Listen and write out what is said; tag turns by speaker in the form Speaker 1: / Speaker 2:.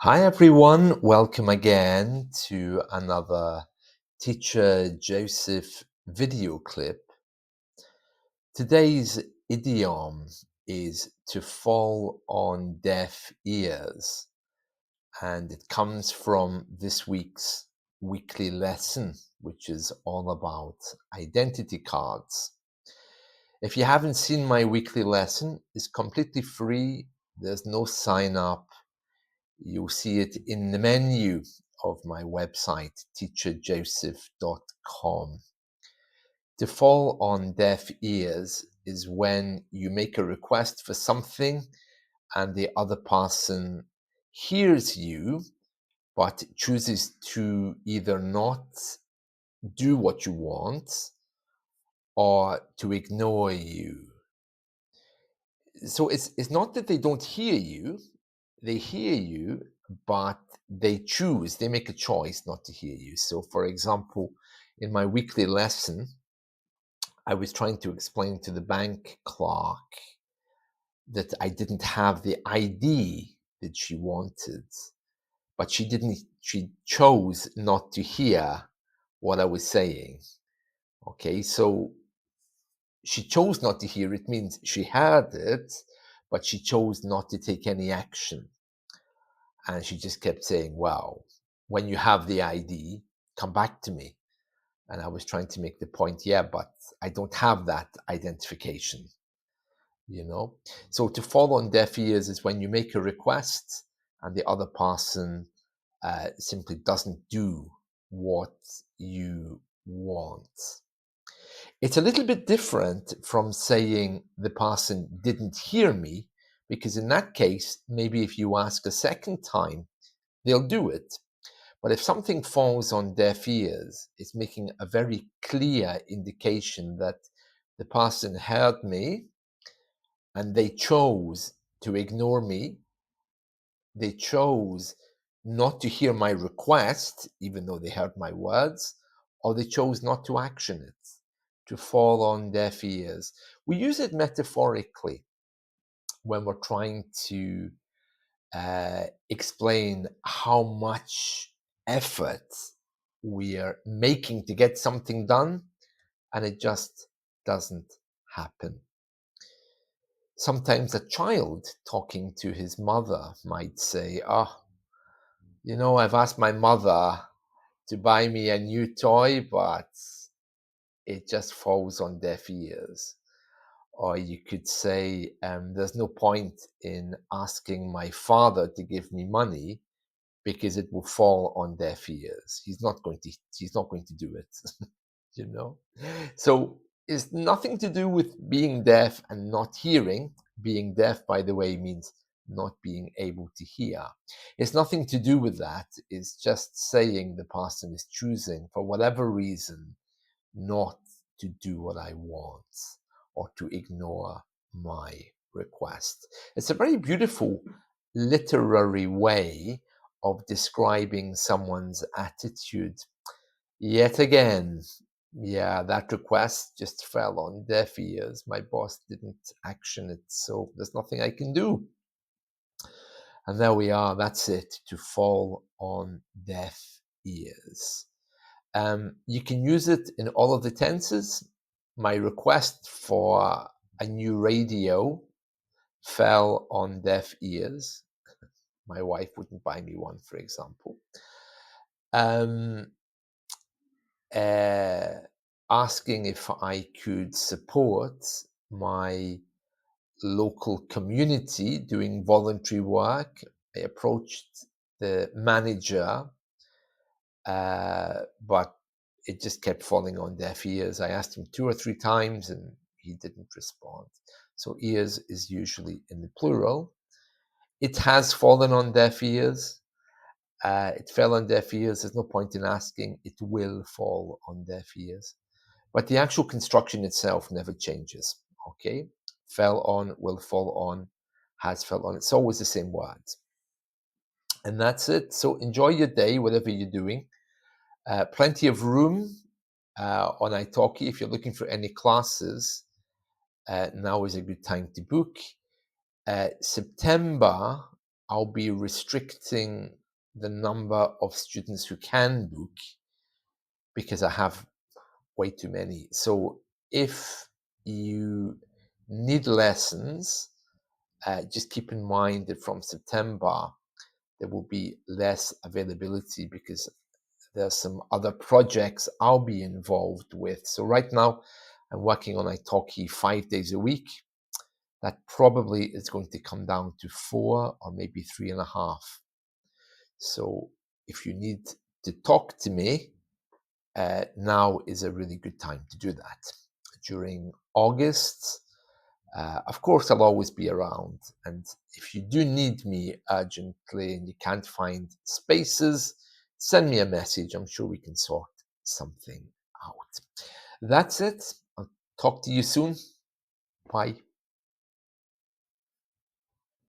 Speaker 1: Hi everyone, welcome again to another Teacher Joseph video clip. Today's idiom is to fall on deaf ears, and it comes from this week's weekly lesson, which is all about identity cards. If you haven't seen my weekly lesson, it's completely free. There's no sign up. You'll see it in the menu of my website, teacherjoseph.com. To fall on deaf ears is when you make a request for something and the other person hears you but chooses to either not do what you want or to ignore you. So it's not that they don't hear you, they hear you, but they make a choice not to hear you. So, for example, in my weekly lesson, I was trying to explain to the bank clerk that I didn't have the ID that she wanted, but she chose not to hear what I was saying. Okay, so she chose not to hear it means she heard it, but she chose not to take any action. And she just kept saying, well, when you have the ID, come back to me. And I was trying to make the point, yeah, but I don't have that identification, you know? So to fall on deaf ears is when you make a request and the other person simply doesn't do what you want. It's a little bit different from saying the person didn't hear me, because in that case, maybe if you ask a second time, they'll do it. But if something falls on deaf ears, it's making a very clear indication that the person heard me and they chose to ignore me. They chose not to hear my request, even though they heard my words, or they chose not to action it, to fall on deaf ears. We use it metaphorically when we're trying to explain how much effort we are making to get something done, and it just doesn't happen. Sometimes a child talking to his mother might say, I've asked my mother to buy me a new toy, but it just falls on deaf ears. Or you could say, there's no point in asking my father to give me money because it will fall on deaf ears. He's not going to do it, you know? So it's nothing to do with being deaf and not hearing. Being deaf, by the way, means not being able to hear. It's nothing to do with that. It's just saying the person is choosing, for whatever reason, not to do what I want or to ignore my request. It's a very beautiful literary way of describing someone's attitude. Yet again, yeah, that request just fell on deaf ears. My boss didn't action it, so there's nothing I can do. And there we are, that's it, to fall on deaf ears. You can use it in all of the tenses. My request for a new radio fell on deaf ears. My wife wouldn't buy me one, for example. Asking if I could support my local community doing voluntary work. I approached the manager, but it just kept falling on deaf ears. I asked him 2 or 3 times and he didn't respond. So ears is usually in the plural. It has fallen on deaf ears. It fell on deaf ears. There's no point in asking. It will fall on deaf ears. But the actual construction itself never changes. Okay? Fell on, will fall on, has fell on. It's always the same words. And that's it. So enjoy your day, whatever you're doing. Plenty of room on italki. If you're looking for any classes, now is a good time to book. September I'll be restricting the number of students who can book because I have way too many. So if you need lessons, just keep in mind that from September there will be less availability because there's some other projects I'll be involved with. So right now I'm working on italki 5 days a week. That probably is going to come down to 4 or maybe 3.5. So if you need to talk to me, now is a really good time to do that. During August, of course, I'll always be around. And if you do need me urgently and you can't find spaces, send me a message. I'm sure we can sort something out. That's it. I'll talk to you soon. Bye.